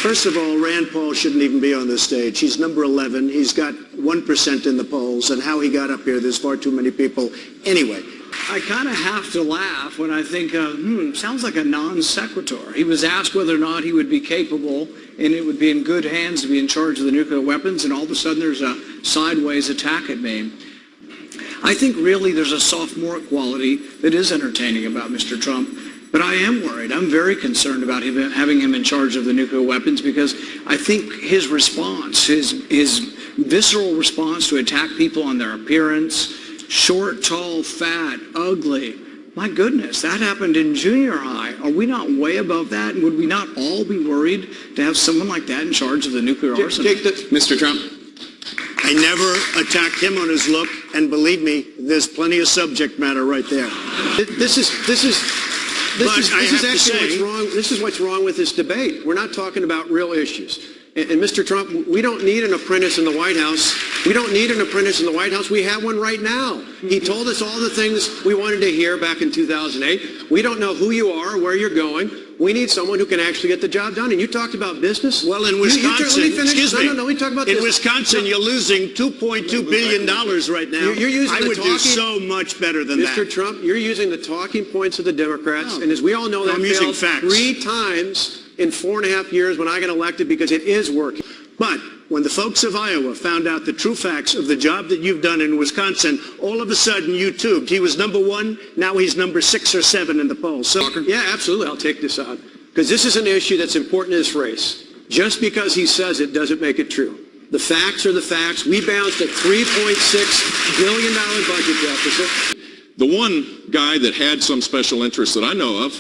First of all, Rand Paul shouldn't even be on this stage. He's number 11. He's got 1% in the polls, and how he got up here, there's far too many people. Anyway, I kind of have to laugh when I think, sounds like a non sequitur. He was asked whether or not he would be capable and it would be in good hands to be in charge of the nuclear weapons, and all of a sudden there's a sideways attack at me. I think really there's a sophomore quality that is entertaining about Mr. Trump, but I am worried. I'm very concerned about having him in charge of the nuclear weapons, because I think his response, his visceral response to attack people on their appearance, short, tall, fat, ugly. My goodness, that happened in junior high. Are we not way above that? And would we not all be worried to have someone like that in charge of the nuclear arsenal? Mr. Trump. I never attacked him on his look, and believe me, there's plenty of subject matter right there. This is what's wrong with this debate. We're not talking about real issues. And Mr. Trump, we don't need an apprentice in the White House. We don't need an apprentice in the White House. We have one right now. He told us all the things we wanted to hear back in 2008. We don't know who you are or where you're going. We need someone who can actually get the job done. And you talked about business. Well, in Wisconsin, we talked about in Wisconsin, you're losing $2.2 billion right now. You're using I would do so much better than that. Mr. Trump, you're using the talking points of the Democrats. And as we all know, that failed 3 times in 4.5 years when I got elected, because it is working. But when the folks of Iowa found out the true facts of the job that you've done in Wisconsin, all of a sudden you tubed. He was number 1, now he's number 6 or 7 in the polls. So, yeah, absolutely. I'll take this out, because this is an issue that's important in this race. Just because he says it doesn't make it true. The facts are the facts. We bounced a $3.6 billion budget deficit. The one guy that had some special interest that I know of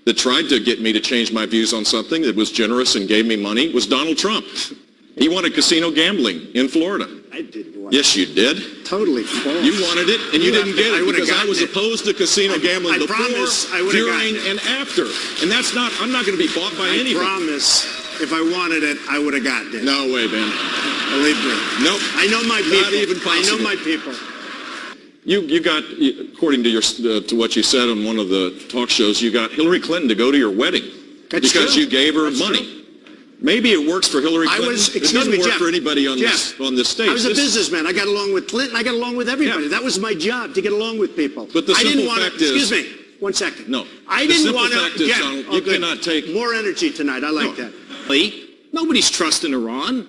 that tried to get me to change my views on something that was generous and gave me money was Donald Trump. He wanted casino gambling in Florida. I didn't want Yes, you did. Totally false. You wanted it, and you didn't get it because I was opposed to casino gambling before, during, and after. And that's not, I'm not going to be bought by anybody. I promise, if I wanted it, I would have gotten it. No way, Ben. Believe me. Nope. I know my people. Not even possible. I know my people. You got, according to to what you said on one of the talk shows, you got Hillary Clinton to go to your wedding because you gave her money. Maybe it works for Hillary Clinton. It doesn't work for anybody on this stage. I was a businessman. I got along with Clinton. I got along with everybody. Yeah. That was my job, to get along with people. But the simple fact is... Excuse me. 1 second. No. I didn't want to... The simple fact is, Donald, you cannot take... More energy tonight. I like that. Nobody's trusting Iran.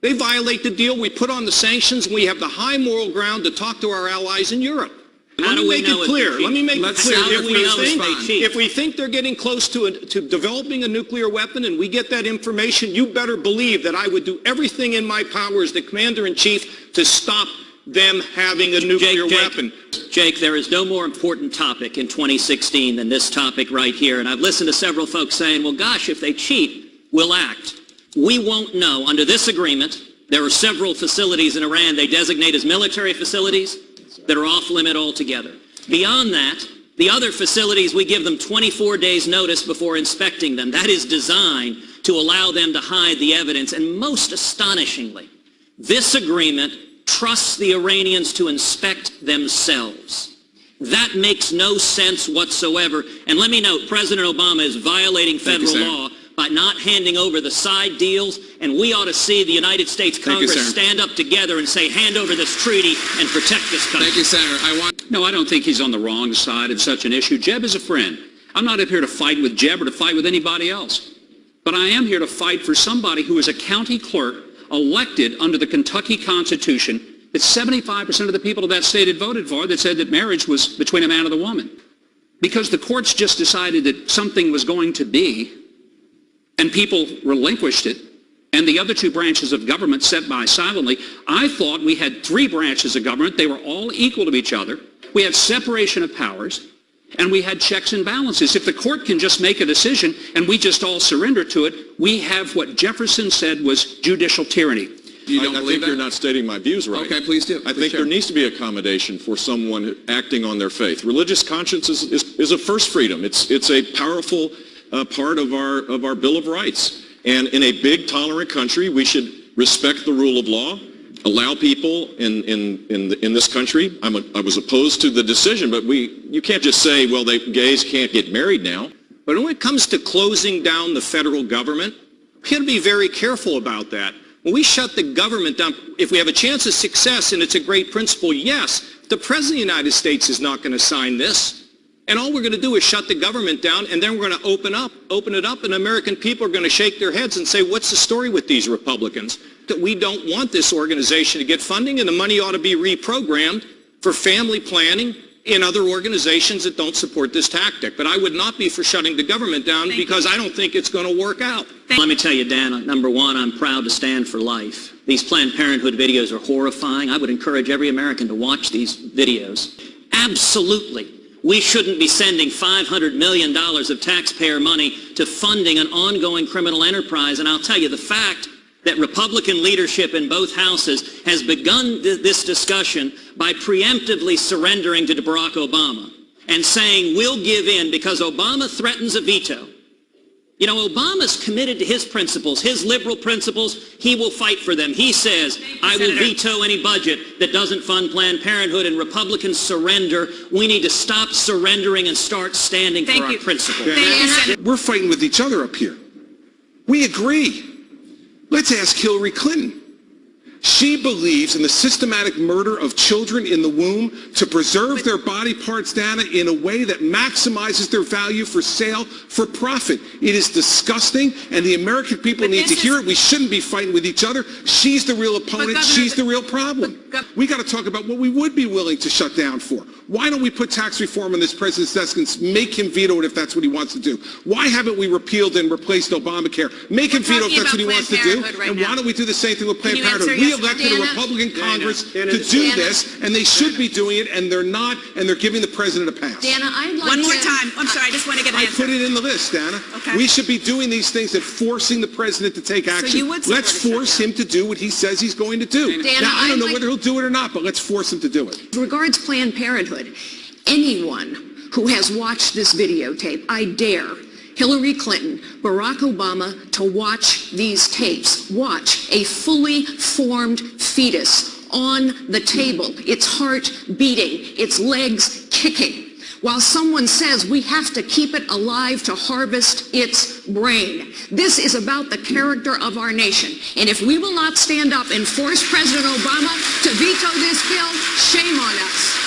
They violate the deal. We put on the sanctions, and we have the high moral ground to talk to our allies in Europe. Let me make it clear. If we think they're getting close to developing a nuclear weapon and we get that information, you better believe that I would do everything in my power as the commander-in-chief to stop them having a nuclear weapon. Jake, there is no more important topic in 2016 than this topic right here. And I've listened to several folks saying, well, gosh, if they cheat, we'll act. We won't know. Under this agreement, there are several facilities in Iran they designate as military facilities that are off limit altogether. Beyond that, the other facilities, we give them 24 days notice before inspecting them. That is designed to allow them to hide the evidence. And most astonishingly, this agreement trusts the Iranians to inspect themselves. That makes no sense whatsoever. And let me note, President Obama is violating federal law by not handing over the side deals, and we ought to see the United States Congress stand up together and say, hand over this treaty and protect this country. Thank you, Senator. No, I don't think he's on the wrong side of such an issue. Jeb is a friend. I'm not up here to fight with Jeb or to fight with anybody else. But I am here to fight for somebody who is a county clerk elected under the Kentucky Constitution that 75% of the people of that state had voted for, that said that marriage was between a man and a woman. Because the courts just decided that something was going to be, and people relinquished it, and the other 2 branches of government sat by silently. I thought we had 3 branches of government. They were all equal to each other. We had separation of powers, and we had checks and balances. If the court can just make a decision and we just all surrender to it, we have what Jefferson said was judicial tyranny. I think you're not stating my views right. Okay, please do. I think there needs to be accommodation for someone acting on their faith. Religious conscience is a first freedom. It's a powerful part of our Bill of Rights. And in a big, tolerant country, we should respect the rule of law, allow people in this country. I was opposed to the decision, but you can't just say, well, gays can't get married now. But when it comes to closing down the federal government, We got to be very careful about that. When we shut the government down, if we have a chance of success and it's a great principle, yes, the President of the United States is not going to sign this. And all we're going to do is shut the government down, and then we're going to open it up, and American people are going to shake their heads and say, what's the story with these Republicans? That we don't want this organization to get funding, and the money ought to be reprogrammed for family planning in other organizations that don't support this tactic. But I would not be for shutting the government down because I don't think it's going to work out. Let me tell you, Dana, number one, I'm proud to stand for life. These Planned Parenthood videos are horrifying. I would encourage every American to watch these videos. Absolutely. We shouldn't be sending $500 million of taxpayer money to funding an ongoing criminal enterprise. And I'll tell you, the fact that Republican leadership in both houses has begun this discussion by preemptively surrendering to Barack Obama and saying we'll give in because Obama threatens a veto. You know, Obama's committed to his principles, his liberal principles. He will fight for them. He says, I will veto any budget that doesn't fund Planned Parenthood, and Republicans surrender. We need to stop surrendering and start standing for our principles. We're fighting with each other up here. We agree. Let's ask Hillary Clinton. She believes in the systematic murder of children in the womb to preserve their body parts, Dana, in a way that maximizes their value for sale, for profit. It is disgusting, and the American people need to hear it. We shouldn't be fighting with each other. She's the real opponent. She's the real problem. We got to talk about what we would be willing to shut down for. Why don't we put tax reform on this president's desk and make him veto it if that's what he wants to do? Why haven't we repealed and replaced Obamacare? Make him veto if that's what he wants to do. And why don't we do the same thing with Planned Parenthood? We elected a Republican Congress to do this, and they should be doing it, and they're not, and they're giving the president a pass. Dana, I'd like One more time. I'm sorry, I just want to get an I answer. put it in the list, Dana. Okay. We should be doing these things and forcing the president to take action. you would support Let's a shutdown. force him to do what he says he's going to do. Dana, Now, I don't know I'd like- whether he'll do it or not, but let's force him to do it. regards Planned Parenthood, anyone who has watched this videotape, I dare Hillary Clinton, Barack Obama to watch these tapes. Watch a fully formed fetus on the table, its heart beating, its legs kicking, while someone says we have to keep it alive to harvest its brain. This is about the character of our nation. And if we will not stand up and force President Obama to veto this bill, shame on us.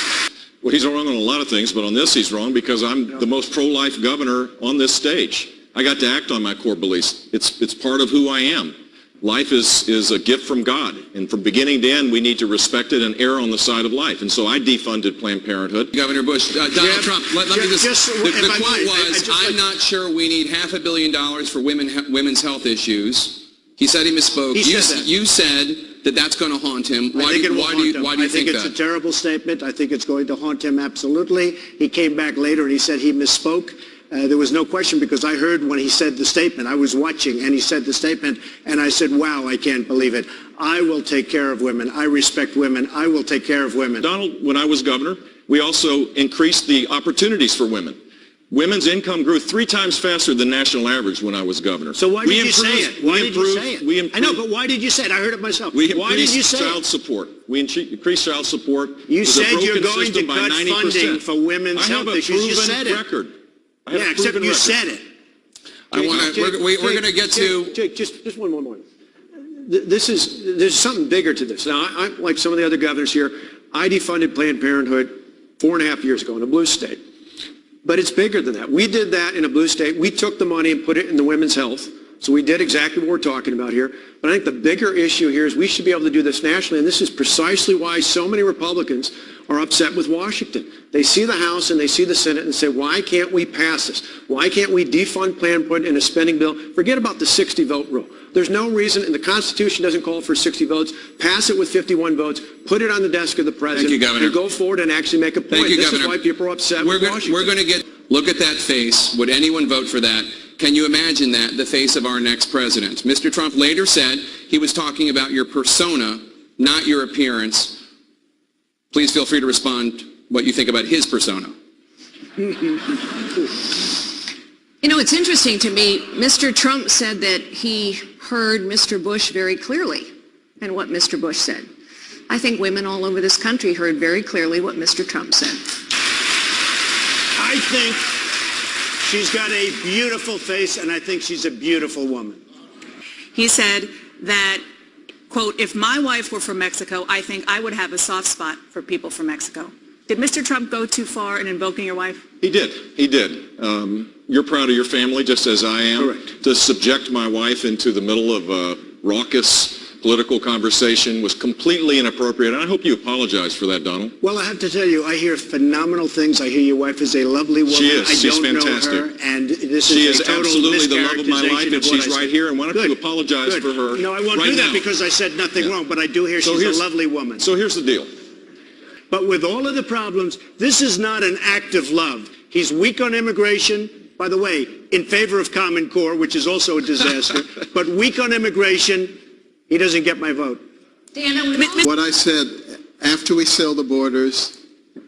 Well, he's wrong on a lot of things, but on this he's wrong because I'm the most pro-life governor on this stage. I got to act on my core beliefs. It's part of who I am. Life is a gift from God, and from beginning to end, we need to respect it and err on the side of life. And so I defunded Planned Parenthood. Governor Bush, Donald Trump, let me just, the if I quote might, was, I'm not sure we need $500 million for women's health issues. He said he misspoke. He said that. You said that that's going to haunt him. Why do you think it's that? a terrible statement. I think it's going to haunt him absolutely. He came back later and he said he misspoke. There was no question because I heard when he said the statement. I was watching and he said the statement and I said, wow, I can't believe it. I will take care of women. I respect women. I will take care of women. Donald, when I was governor, we also increased the opportunities for women. Women's income grew 3 times faster than national average when I was governor. So why did you say it? Why did you say it? I know, but why did you say it? I heard it myself. Why did you say child it? support. We increased child support. You It was a said you're broken going to system by cut 90%. funding for women's I have health a issues. You proven said it. record. I have a Yeah, except proven you record. said it. We're going to get to... Jake, just one more. There's something bigger to this. Now, I like some of the other governors here, I defunded Planned Parenthood 4.5 years ago in a blue state. But it's bigger than that. We did that in a blue state. We took the money and put it in the women's health. So we did exactly what we're talking about here. But I think the bigger issue here is we should be able to do this nationally. And this is precisely why so many Republicans are upset with Washington. They see the House and they see the Senate and say, why can't we pass this? Why can't we defund Planned Parenthood in a spending bill? Forget about the 60-vote rule. There's no reason, and the Constitution doesn't call for 60 votes. Pass it with 51 votes. Put it on the desk of the president. Thank you, Governor. And go forward and actually make a point. Thank you, This Governor. is why people are upset with Washington. We're going to look at that face. Would anyone vote for that? Can you imagine that, the face of our next president? Mr. Trump later said he was talking about your persona, not your appearance. Please feel free to respond what you think about his persona. You know, it's interesting to me, Mr. Trump said that he heard Mr. Bush very clearly and what Mr. Bush said. I think women all over this country heard very clearly what Mr. Trump said. I think she's got a beautiful face, and I think she's a beautiful woman. He said that, quote, if my wife were from Mexico, I think I would have a soft spot for people from Mexico. Did Mr. Trump go too far in invoking your wife? He did. He did. You're proud of your family, just as I am. Correct. To subject my wife into the middle of a raucous political conversation was completely inappropriate, and I hope you apologize for that, Donald. Well, I have to tell you, I hear phenomenal things. I hear your wife is a lovely woman. She is. I She's don't fantastic. know her, and this She is is a total absolutely the love of my life, mischaracterization and of what she's I said. right here, and why don't you Good. apologize Good. for her No, I won't right do that now. because I said nothing wrong, but I do hear So she's here's- a lovely woman. So here's the deal. But with all of the problems, this is not an act of love. He's weak on immigration, by the way, in favor of Common Core, which is also a disaster, but weak on immigration, he doesn't get my vote. What I said, after we seal the borders,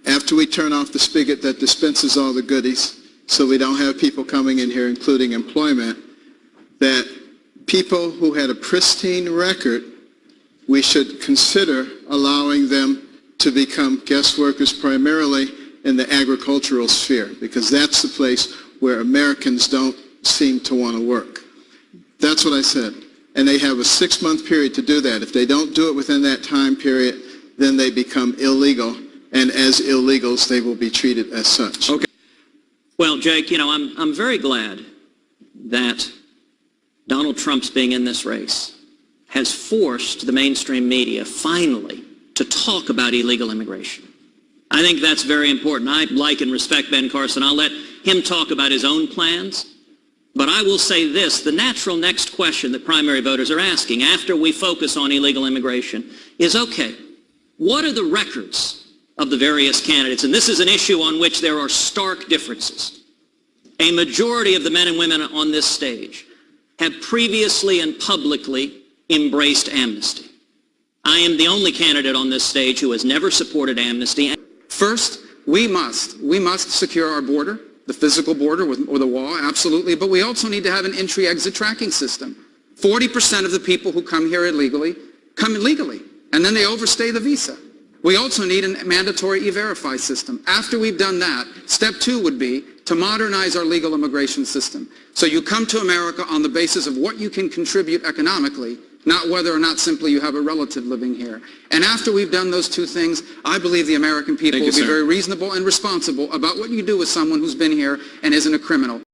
after we turn off the spigot that dispenses all the goodies, so we don't have people coming in here, including employment, that people who had a pristine record, we should consider allowing them to become guest workers primarily in the agricultural sphere, because that's the place where Americans don't seem to want to work. That's what I said. And they have a 6-month period to do that. If they don't do it within that time period, then they become illegal. And as illegals, they will be treated as such. Okay. Well, Jake, I'm very glad that Donald Trump's being in this race has forced the mainstream media finally to talk about illegal immigration. I think that's very important. I like and respect Ben Carson. I'll let him talk about his own plans. But I will say this, the natural next question that primary voters are asking after we focus on illegal immigration is, okay, what are the records of the various candidates? And this is an issue on which there are stark differences. A majority of the men and women on this stage have previously and publicly embraced amnesty. I am the only candidate on this stage who has never supported amnesty. First, we must secure our border, the physical border with a wall, absolutely, but we also need to have an entry-exit tracking system. 40% of the people who come here illegally come illegally, and then they overstay the visa. We also need a mandatory E-Verify system. After we've done that, step 2 would be to modernize our legal immigration system. So you come to America on the basis of what you can contribute economically, not whether or not simply you have a relative living here. And after we've done those 2 things, I believe the American people will be very reasonable and responsible about what you do with someone who's been here and isn't a criminal.